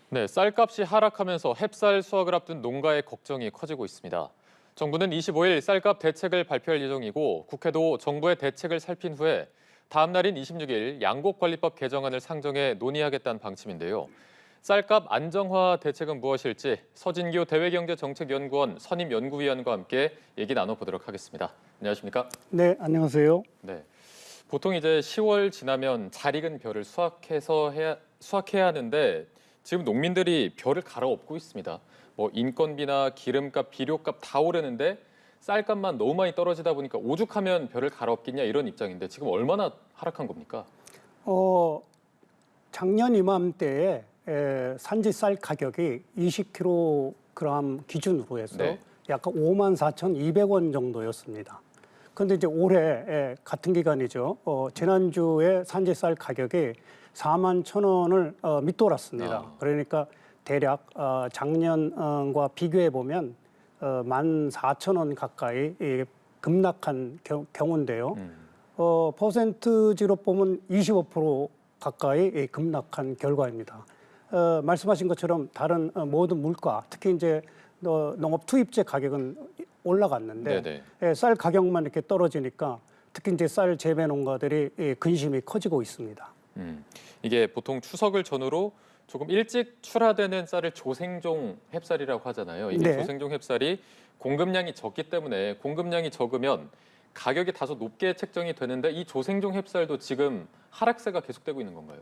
네, 쌀값이 하락하면서 햅쌀 수확을 앞둔 농가의 걱정이 커지고 있습니다. 정부는 25일 쌀값 대책을 발표할 예정이고 국회도 정부의 대책을 살핀 후에 다음 날인 26일 양곡관리법 개정안을 상정해 논의하겠다는 방침인데요. 쌀값 안정화 대책은 무엇일지 서진교 대외경제정책연구원 선임연구위원과 함께 얘기 나눠보도록 하겠습니다. 안녕하십니까? 네, 안녕하세요. 네. 보통 이제 10월 지나면 잘 익은 벼를 수확해야 하는데 지금 농민들이 벼를 갈아엎고 있습니다. 뭐 인건비나 기름값, 비료값 다 오르는데 쌀값만 너무 많이 떨어지다 보니까 오죽하면 벼를 갈아엎겠냐 이런 입장인데 지금 얼마나 하락한 겁니까? 작년 이맘때에 산지 쌀 가격이 20kg 기준으로 해서 네. 약간 54,200원 정도였습니다. 그런데 이제 올해 같은 기간이죠. 지난주에 산지 쌀 가격이 41,000원을 밑돌았습니다. 그러니까 대략 작년과 비교해 보면 14,000원 가까이 급락한 경우인데요. 퍼센트지로 보면 25% 가까이 급락한 결과입니다. 말씀하신 것처럼 다른 모든 물가, 특히 이제 농업 투입재 가격은 올라갔는데 쌀 가격만 이렇게 떨어지니까 특히 이제 쌀 재배 농가들이 근심이 커지고 있습니다. 이게 보통 추석을 전후로 조금 일찍 출하되는 쌀을 조생종 햅쌀이라고 하잖아요. 이게 네. 조생종 햅쌀이 공급량이 적기 때문에 공급량이 적으면 가격이 다소 높게 책정이 되는데 이 조생종 햅쌀도 지금 하락세가 계속되고 있는 건가요?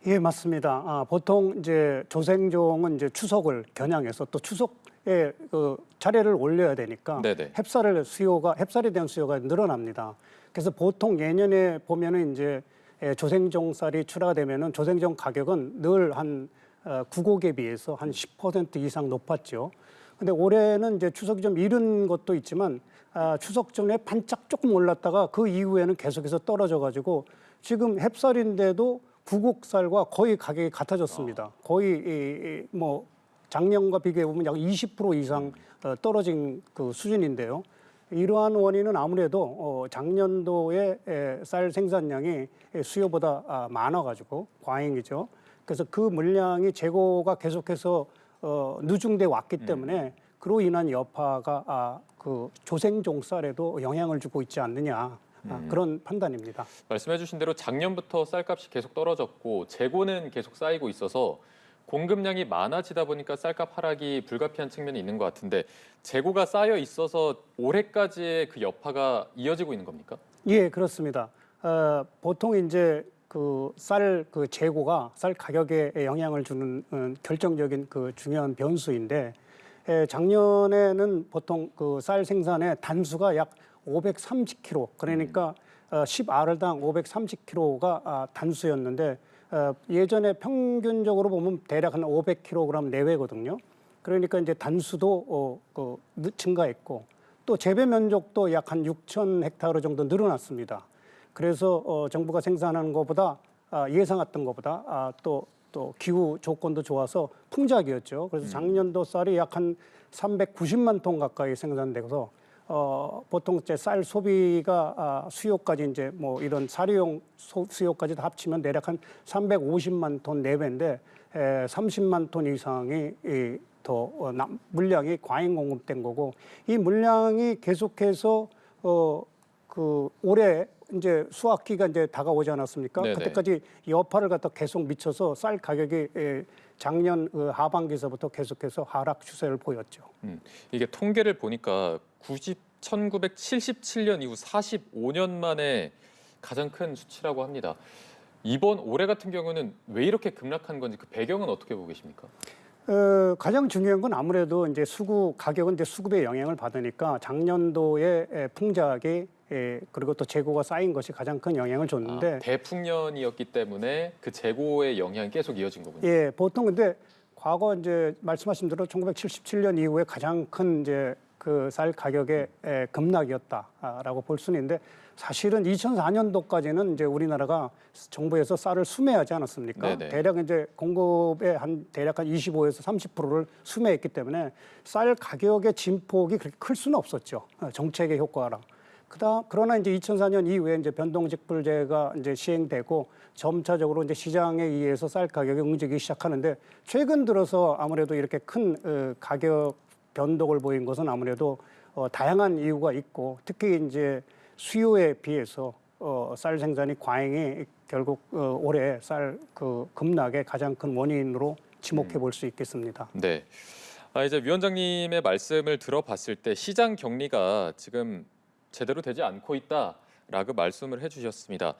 예, 맞습니다. 보통 이제 조생종은 이제 추석을 겨냥해서 또 추석에 그 차례를 올려야 되니까 네네. 햅쌀에 대한 수요가 늘어납니다. 그래서 보통 예년에 보면은 이제 조생종 쌀이 출하가 되면은 조생종 가격은 늘 한 구곡에 비해서 한 10% 이상 높았죠. 근데 올해는 이제 추석이 좀 이른 것도 있지만 추석 전에 반짝 조금 올랐다가 그 이후에는 계속해서 떨어져 가지고 지금 햅쌀인데도 구곡쌀과 거의 가격이 같아졌습니다. 거의 뭐 작년과 비교해 보면 약 20% 이상 떨어진 그 수준인데요. 이러한 원인은 아무래도 작년도에 쌀 생산량이 수요보다 많아가지고 과잉이죠. 그래서 그 물량이 재고가 계속해서 누중돼 왔기 때문에 그로 인한 여파가 그 조생종 쌀에도 영향을 주고 있지 않느냐. 그런 판단입니다. 말씀해 주신 대로 작년부터 쌀값이 계속 떨어졌고 재고는 계속 쌓이고 있어서 공급량이 많아지다 보니까 쌀값 하락이 불가피한 측면이 있는 것 같은데 재고가 쌓여 있어서 올해까지의 그 여파가 이어지고 있는 겁니까? 예, 그렇습니다. 보통 이제 그 쌀 그 재고가 쌀 가격에 영향을 주는 결정적인 그 중요한 변수인데 작년에는 보통 그 쌀 생산의 단수가 약 530kg, 그러니까 10알당 530kg가 단수였는데 예전에 평균적으로 보면 대략 한 500kg 내외거든요. 그러니까 이제 단수도 증가했고 또 재배 면적도 약 한 6,000헥타르 정도 늘어났습니다. 그래서 정부가 생산하는 것보다 예상했던 것보다 또 기후 조건도 좋아서 풍작이었죠. 그래서 작년도 쌀이 약 한 390만 톤 가까이 생산돼서 보통 이제 쌀 소비가 수요까지 이제 뭐 이런 사료용 수요까지 다 합치면 대략 한 350만 톤 내외인데 30만 톤 이상이 더 물량이 과잉 공급된 거고 이 물량이 계속해서 그 올해 이제 수확기가 이제 다가오지 않았습니까? 네네. 그때까지 여파를 갖다 계속 미쳐서 쌀 가격이 작년 하반기에서부터 계속해서 하락 추세를 보였죠. 이게 통계를 보니까 1977년 이후 45년 만에 가장 큰 수치라고 합니다. 이번 올해 같은 경우는 왜 이렇게 급락한 건지 그 배경은 어떻게 보고 계십니까? 가장 중요한 건 아무래도 이제 가격은 이제 수급의 영향을 받으니까 작년도에 풍작이 그리고 또 재고가 쌓인 것이 가장 큰 영향을 줬는데 대풍년이었기 때문에 그 재고의 영향이 계속 이어진 거군요. 예, 보통 근데 과거 이제 말씀하신 대로 1977년 이후에 가장 큰 이제 그 쌀 가격의 급락이었다라고 볼 수는 있는데 사실은 2004년도까지는 이제 우리나라가 정부에서 쌀을 수매하지 않았습니까? 네네. 대략 이제 공급의 대략 한 25에서 30%를 수매했기 때문에 쌀 가격의 진폭이 그렇게 클 수는 없었죠. 정책의 효과라. 그러나 이제 2004년 이후에 이제 변동직불제가 이제 시행되고 점차적으로 이제 시장에 의해서 쌀 가격이 움직이기 시작하는데 최근 들어서 아무래도 이렇게 큰 가격 변동을 보인 것은 아무래도 다양한 이유가 있고 특히 이제 수요에 비해서 쌀 생산이 과잉이 결국 올해 쌀 그 급락의 가장 큰 원인으로 지목해 볼 수 있겠습니다. 네. 이제 위원장님의 말씀을 들어봤을 때 시장 격리가 지금 제대로 되지 않고 있다라고 말씀을 해주셨습니다.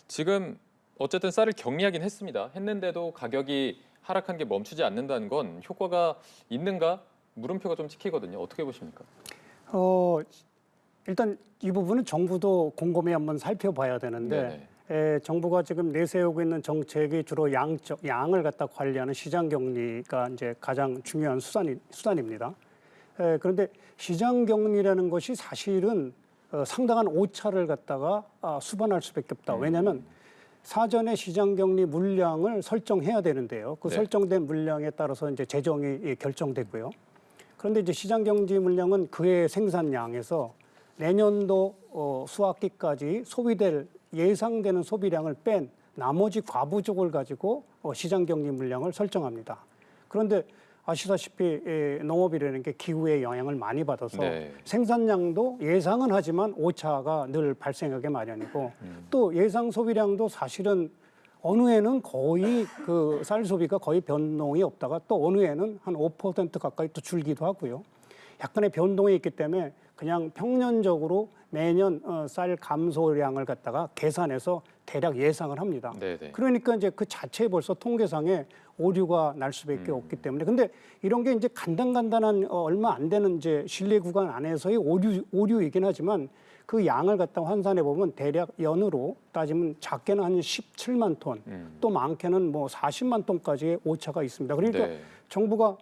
지금 어쨌든 쌀을 격리하긴 했는데도 가격이 하락한 게 멈추지 않는다는 건 효과가 있는가 물음표가 좀 찍히거든요. 어떻게 보십니까? 일단 이 부분은 정부도 곰곰이 한번 살펴봐야 되는데 정부가 지금 내세우고 있는 정책이 주로 양을 갖다 관리하는 시장 격리가 이제 가장 중요한 수단입니다. 그런데 시장 격리라는 것이 사실은 상당한 오차를 갖다가 수반할 수밖에 없다. 왜냐하면 사전에 시장 격리 물량을 설정해야 되는데요. 그 설정된 물량에 따라서 이제 재정이 결정되고요. 그런데 이제 시장 격리 물량은 그해 생산량에서 내년도 수확기까지 소비될 예상되는 소비량을 뺀 나머지 과부족을 가지고 시장 격리 물량을 설정합니다. 그런데 아시다시피 농업이라는 게 기후의 영향을 많이 받아서 생산량도 예상은 하지만 오차가 늘 발생하게 마련이고 또 예상 소비량도 사실은 어느 해는 거의 그 쌀 소비가 거의 변동이 없다가 또 어느 해는 한 5% 가까이 또 줄기도 하고요. 약간의 변동이 있기 때문에 그냥 평년적으로 매년 쌀 감소량을 갖다가 계산해서 대략 예상을 합니다. 그러니까 이제 그 자체에 벌써 통계상에 오류가 날 수밖에 없기 때문에 근데 이런 게 이제 간단한 얼마 안 되는 이제 신뢰 구간 안에서의 오류이긴 하지만 그 양을 갖다 환산해 보면 대략 연으로 따지면 작게는 한 17만 톤, 또 많게는 뭐 40만 톤까지의 오차가 있습니다. 그러니까 정부가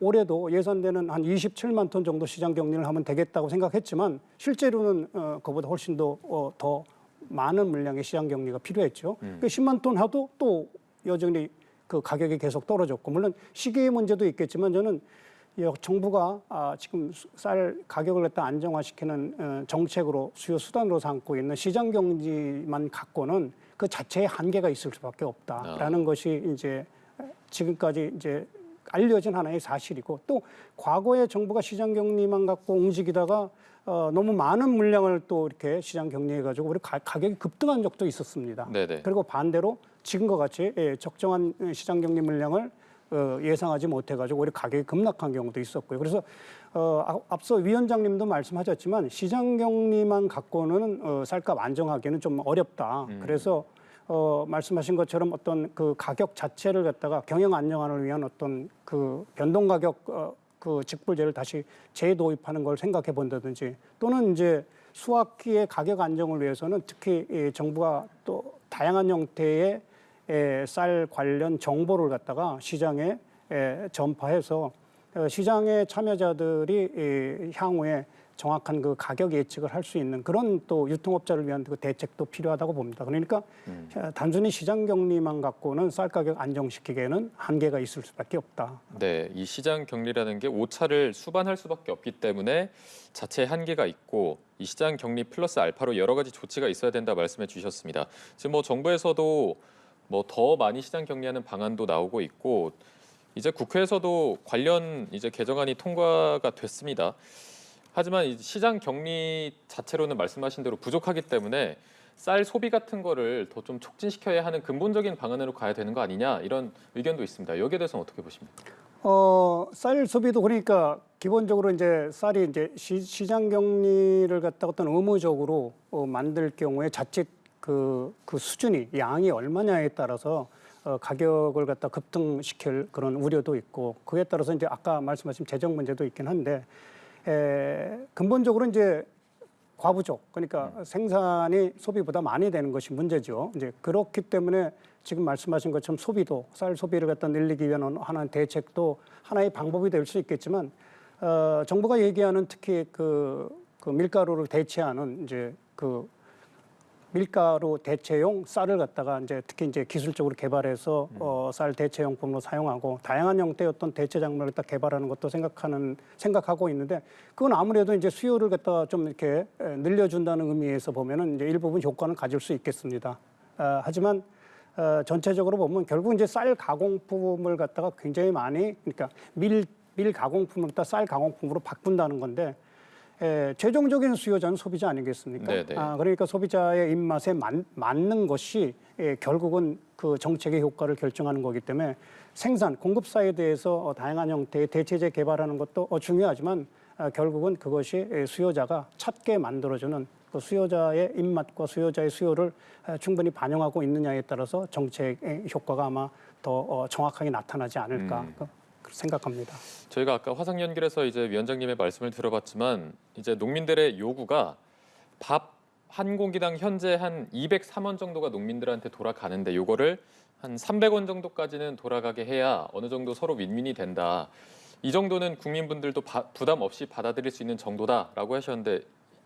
올해도 예상되는 한 27만 톤 정도 시장 격리를 하면 되겠다고 생각했지만 실제로는 그보다 훨씬 더 많은 물량의 시장 격리가 필요했죠. 그 10만 톤 하도 또 여전히 그 가격이 계속 떨어졌고 물론 시기의 문제도 있겠지만 저는 정부가 지금 쌀 가격을 갖다 안정화시키는 정책으로 수요 수단으로 삼고 있는 시장 격리만 갖고는 그 자체의 한계가 있을 수밖에 없다라는 것이 이제 지금까지 이제 알려진 하나의 사실이고 또 과거에 정부가 시장 격리만 갖고 움직이다가 너무 많은 물량을 또 이렇게 시장 격리해가지고 우리 가격이 급등한 적도 있었습니다. 그리고 반대로 지금과 같이 적정한 시장 격리 물량을 예상하지 못해가지고 우리 가격이 급락한 경우도 있었고요. 그래서 앞서 위원장님도 말씀하셨지만 시장 격리만 갖고는 쌀값 안정하기는 좀 어렵다. 그래서 말씀하신 것처럼 어떤 그 가격 자체를 갖다가 경영 안정화를 위한 어떤 그 변동 가격 그 직불제를 다시 재도입하는 걸 생각해 본다든지 또는 이제 수확기의 가격 안정을 위해서는 특히 정부가 또 다양한 형태의 쌀 관련 정보를 갖다가 시장에 전파해서 시장의 참여자들이 향후에 정확한 그 가격 예측을 할 수 있는 그런 또 유통업자를 위한 그 대책도 필요하다고 봅니다. 그러니까 단순히 시장 격리만 갖고는 쌀 가격 안정시키기에는 한계가 있을 수밖에 없다. 이 시장 격리라는 게 오차를 수반할 수밖에 없기 때문에 자체의 한계가 있고 이 시장 격리 플러스 알파로 여러 가지 조치가 있어야 된다 말씀해 주셨습니다. 지금 뭐 정부에서도 뭐 더 많이 시장 격리하는 방안도 나오고 있고 이제 국회에서도 관련 이제 개정안이 통과가 됐습니다. 하지만 이 시장 격리 자체로는 말씀하신 대로 부족하기 때문에 쌀 소비 같은 거를 더 좀 촉진시켜야 하는 근본적인 방안으로 가야 되는 거 아니냐 이런 의견도 있습니다. 여기에 대해서는 어떻게 보십니까? 쌀 소비도 그러니까 기본적으로 이제 쌀이 이제 시장 격리를 갖다 어떤 의무적으로 만들 경우에 자칫 그 수준이 양이 얼마냐에 따라서 가격을 갖다 급등시킬 그런 우려도 있고 그에 따라서 이제 아까 말씀하신 재정 문제도 있긴 한데 근본적으로 이제 과부족 그러니까 생산이 소비보다 많이 되는 것이 문제죠. 이제 그렇기 때문에 지금 말씀하신 것처럼 소비도 쌀 소비를 갖다 늘리기 위한 하나의 대책도 하나의 방법이 될 수 있겠지만 정부가 얘기하는 특히 그 밀가루를 대체하는 이제 그 밀가루 대체용 쌀을 갖다가 이제 특히 이제 기술적으로 개발해서 쌀 대체용품으로 사용하고 다양한 형태의 어떤 대체 작물을 갖다 개발하는 것도 생각하고 있는데 그건 아무래도 이제 수요를 갖다가 좀 이렇게 늘려준다는 의미에서 보면은 이제 일부분 효과는 가질 수 있겠습니다. 하지만 전체적으로 보면 결국 이제 쌀 가공품을 갖다가 굉장히 많이 그러니까 밀 가공품을 갖다 쌀 가공품으로 바꾼다는 건데 최종적인 수요자는 소비자 아니겠습니까? 네네. 그러니까 소비자의 입맛에 맞는 것이 결국은 그 정책의 효과를 결정하는 거기 때문에 생산, 공급 사이드에서 다양한 형태의 대체제 개발하는 것도 중요하지만 결국은 그것이 수요자가 찾게 만들어주는 그 수요자의 입맛과 수요자의 수요를 충분히 반영하고 있느냐에 따라서 정책의 효과가 아마 더 정확하게 나타나지 않을까 생각합니다. 저희가 아까 화상 연결해서 이제 위원장님의 말씀을 들어봤지만 이제 농민들의 요구가 밥 한 공기당 현재 한 203원 정도가 농민들한테 돌아가는데 요거를 한 300원 정도까지는 돌아가게 해야 어느 정도 서로 윈윈이 된다. 이 정도는 국민분들도 부담 없이 받아들일 수 있는 정도다라고 하셨는데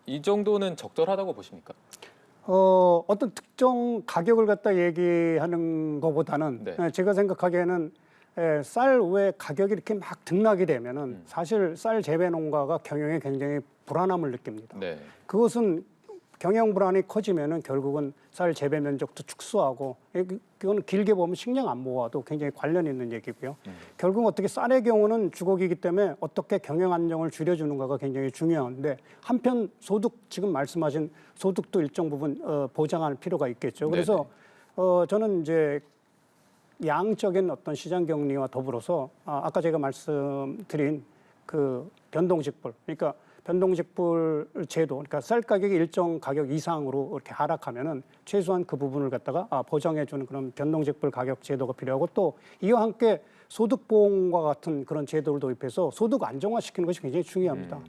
이 정도는 적절하다고 보십니까? 어떤 특정 가격을 갖다 얘기하는 것보다는 네. 제가 생각하기에는 쌀 외 가격이 이렇게 막 등락이 되면은 사실 쌀 재배 농가가 경영에 굉장히 불안함을 느낍니다. 네. 그것은 경영 불안이 커지면은 결국은 쌀 재배 면적도 축소하고 그건 길게 보면 식량 안보와도 굉장히 관련 있는 얘기고요. 결국 어떻게 쌀의 경우는 주곡이기 때문에 어떻게 경영 안정을 줄여주는가가 굉장히 중요한데 한편 소득 지금 말씀하신 소득도 일정 부분 보장할 필요가 있겠죠. 그래서 저는 이제 양적인 어떤 시장 격리와 더불어서 아까 제가 말씀드린 그 변동직불, 그러니까 변동직불 제도, 그러니까 쌀 가격이 일정 가격 이상으로 이렇게 하락하면은 최소한 그 부분을 갖다가 보장해주는 그런 변동직불 가격 제도가 필요하고 또 이와 함께 소득보험과 같은 그런 제도를 도입해서 소득 안정화시키는 것이 굉장히 중요합니다.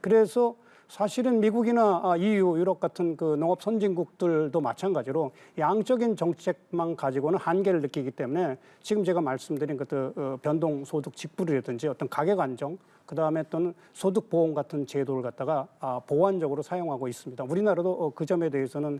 그래서 사실은 미국이나 EU, 유럽 같은 그 농업 선진국들도 마찬가지로 양적인 정책만 가지고는 한계를 느끼기 때문에 지금 제가 말씀드린 그 변동 소득 직불이라든지 어떤 가격 안정, 그 다음에 또는 소득 보험 같은 제도를 갖다가 보완적으로 사용하고 있습니다. 우리나라도 그 점에 대해서는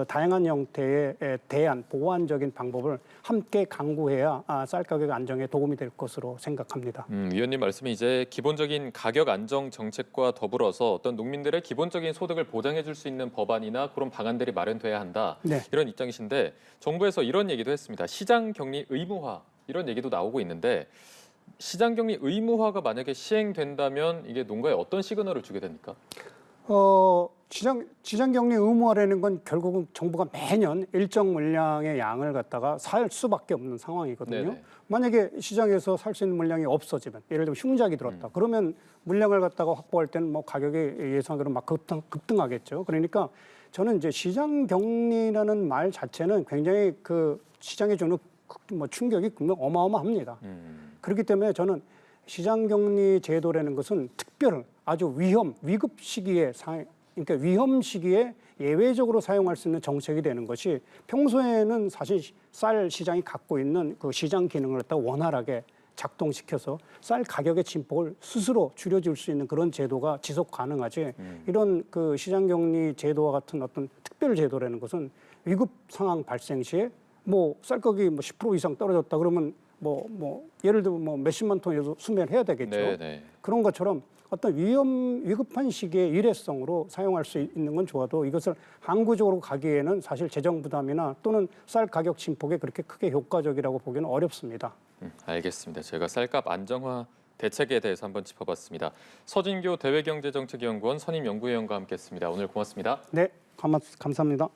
다양한 형태의 대안, 보완적인 방법을 함께 강구해야 쌀 가격 안정에 도움이 될 것으로 생각합니다. 위원님 말씀이 이제 기본적인 가격 안정 정책과 더불어서 어떤 농민들의 기본적인 소득을 보장해 줄 수 있는 법안이나 그런 방안들이 마련돼야 한다. 네. 이런 입장이신데 정부에서 이런 얘기도 했습니다. 시장 격리 의무화 이런 얘기도 나오고 있는데 시장 격리 의무화가 만약에 시행된다면 이게 농가에 어떤 시그널을 주게 됩니까? 시장 격리 의무화라는 건 결국은 정부가 매년 일정 물량의 양을 갖다가 살 수밖에 없는 상황이거든요. 네네. 만약에 시장에서 살 수 있는 물량이 없어지면, 예를 들면 흉작이 들었다. 그러면 물량을 갖다가 확보할 때는 뭐 가격이 예상대로 막 급등하겠죠. 그러니까 저는 이제 시장 격리라는 말 자체는 굉장히 그 시장에 주는 뭐 충격이 어마어마합니다. 그렇기 때문에 저는 시장 격리 제도라는 것은 특별 아주 위급 시기에 그러니까 위험 시기에 예외적으로 사용할 수 있는 정책이 되는 것이 평소에는 사실 쌀 시장이 갖고 있는 그 시장 기능을 갖다 원활하게 작동시켜서 쌀 가격의 진폭을 스스로 줄여줄 수 있는 그런 제도가 지속 가능하지 이런 그 시장 격리 제도와 같은 어떤 특별 제도라는 것은 위급 상황 발생 시에 뭐 쌀가격이 뭐 10% 이상 떨어졌다 그러면 뭐 예를 들면 뭐 몇십만 톤에서 수매를 해야 되겠죠. 네네. 그런 것처럼 어떤 위급한 시기에 일회성으로 사용할 수 있는 건 좋아도 이것을 항구적으로 가기에는 사실 재정 부담이나 또는 쌀 가격 진폭에 그렇게 크게 효과적이라고 보기는 어렵습니다. 알겠습니다. 저희가 쌀값 안정화 대책에 대해서 한번 짚어봤습니다. 서진교 대외경제정책연구원 선임연구위원과 함께했습니다. 오늘 고맙습니다. 네, 감사합니다.